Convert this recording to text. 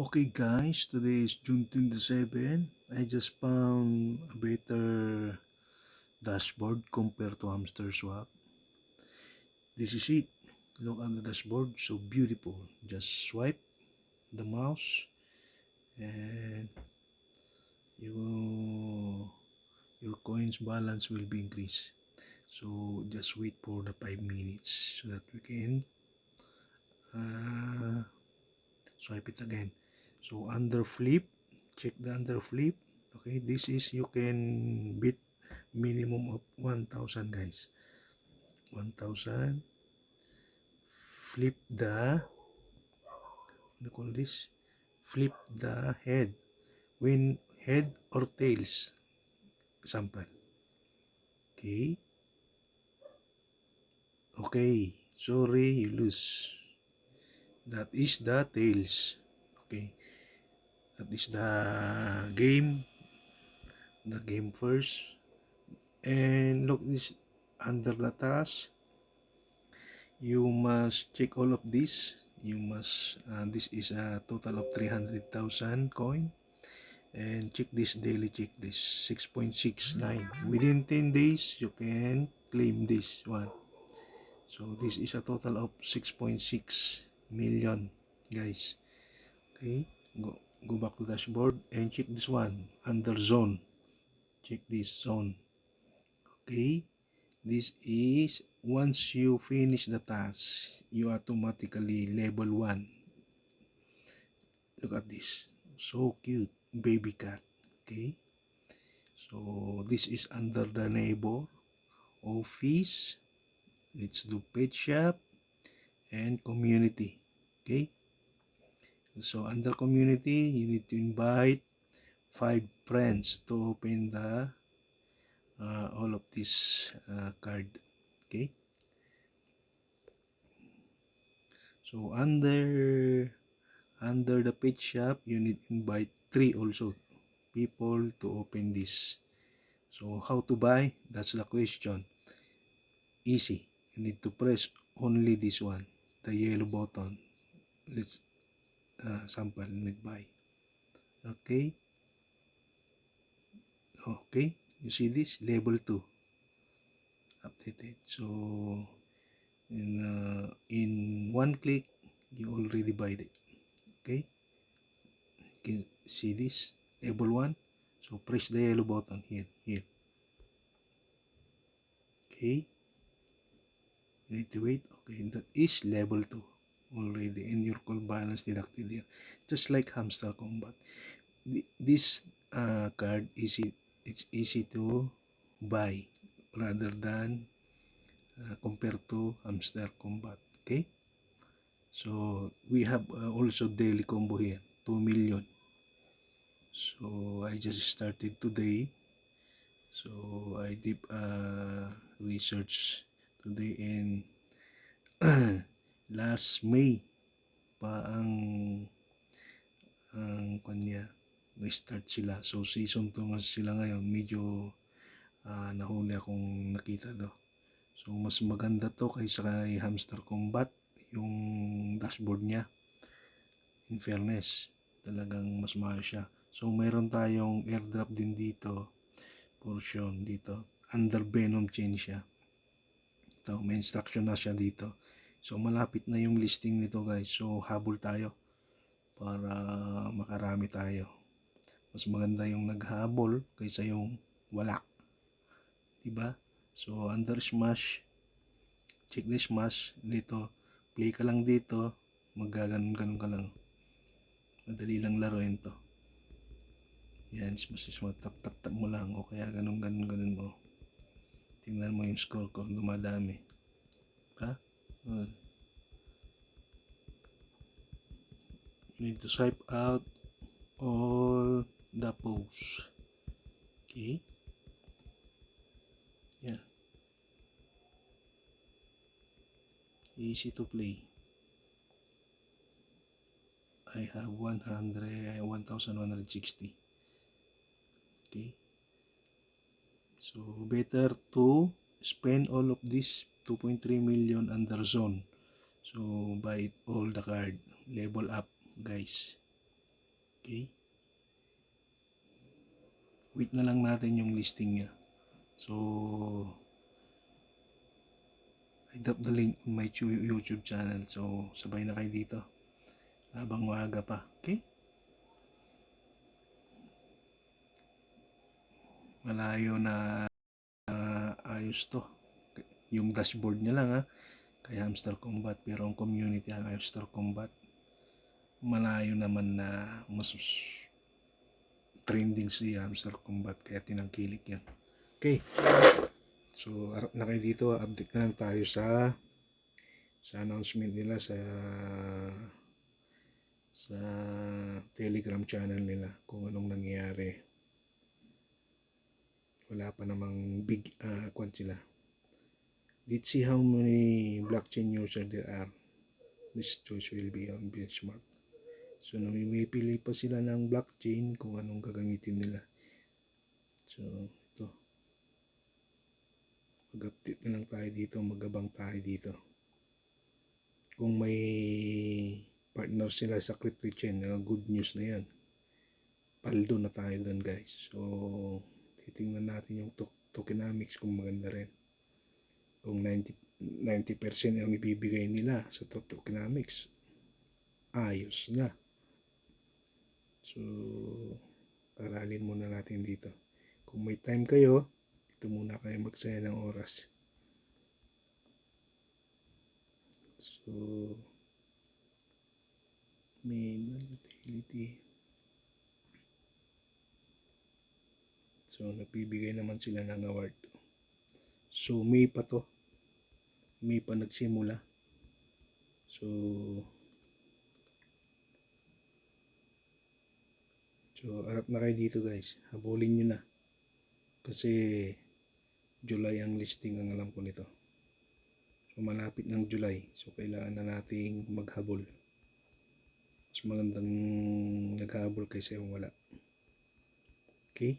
Okay guys, today is June 27. I just found a better dashboard compared to Hamster Swap. This is it. Look at the dashboard, so beautiful. Just swipe the mouse and you, your coins balance will be increased. So just wait for the 5 minutes so that we can uh, swipe it again. So under flip, check the under flip. Okay, this is you can bid minimum of 1,000 guys. 1,000. Flip the, what do you call this? Flip the head. Win head or tails. Example. Okay. Okay. Sorry, you lose. That is the tails. Okay. That is the game. The game first. And look this under the task. You must check all of this. You must, this is a total of 300,000 coin. And check this daily checklist, 6.69. Within 10 days, you can claim this one. So this is a total of 6.6 million, guys. Okay, go back to dashboard and check this one under zone. Check this zone. Okay, this is once you finish the task, you automatically level 1. Look at this, so cute, baby cat. Okay, so this is under the neighbor, office, let's do pet shop, and community. Okay, so under community, you need to invite 5 friends to open the all of this card. Okay, so under the pet shop, you need to invite 3 also people to open this. So how to buy? That's the question. Easy. You need to press only this one, the yellow button. Let's sample need buy. Okay. Okay. You see this level 2 updated. So in one click, you already buy it. Okay. You can see this level 1. So press the yellow button here. Okay. You need to wait. Okay, that is level 2 already, and your call balance deducted here, just like Hamster Combat. This card it's easy to buy rather than compared to Hamster Combat. Okay, so we have also daily combo here, 2 million. So I just started today, so I did research today, and last May pa ang kanya start sila. So season 2 na sila ngayon. Medyo nahuli akong nakita do. So mas maganda to kaysa kay Hamster Combat, yung dashboard niya. In fairness, talagang mas maayos siya. So mayroon tayong airdrop din dito, portion dito. Under Venom chain siya. Ito, may instruction na siya dito. So malapit na yung listing nito guys. So habol tayo para makarami tayo. Mas maganda yung naghabol kaysa yung wala. Diba? So under smash, check the smash dito. Play ka lang dito, magaganon-ganon ka lang. Madali lang laruin to. Yan, smash tap mo lang o kaya ganon mo. Tingnan mo yung score ko, dumadami. Ha? You need to swipe out all the posts. Okay? Yeah. Easy to play. I have 1,160. Okay. So better to spend all of this 2.3 million under zone. So buy all the card. Level up guys. Okay. Wait na lang natin yung listing niya. So, I drop the link on my YouTube channel. So, sabay na kayo dito. Habang maaga pa. Okay? Malayo na ayos to. Yung dashboard niya lang ha. Kay Hamster Combat. Pero ang community ng Hamster Combat, malayo naman na mas trending si Hamster Combat. Kaya tinangkilik yan. Okay. So, harap na kayo dito. Update na lang tayo sa announcement nila sa Telegram channel nila kung anong nangyayari. Wala pa namang big kwan sila. Let's see how many blockchain users there are. This choice will be on benchmark. So, namimipili pa sila ng blockchain kung anong gagamitin nila. So, ito. Mag-update na lang tayo dito. Mag-abang tayo dito. Kung may partner sila sa crypto chain, good news na yan. Paldo na tayo doon guys. So, titingnan natin yung tokenomics kung maganda rin. Kung 90% ang ibibigay nila sa tokenomics, ayos na. So, aralin muna natin dito. Kung may time kayo, dito muna kayo magsaya ng oras. So, main utility. So, nagbibigay naman sila ng award. So, May pa to. May pa nagsimula. So, harap na kayo dito guys. Habulin nyo na. Kasi, July ang listing ang alam ko nito. So, malapit ng July. So, kailangan na nating maghabol. Mas magandang naghabol kaysa yung wala. Okay?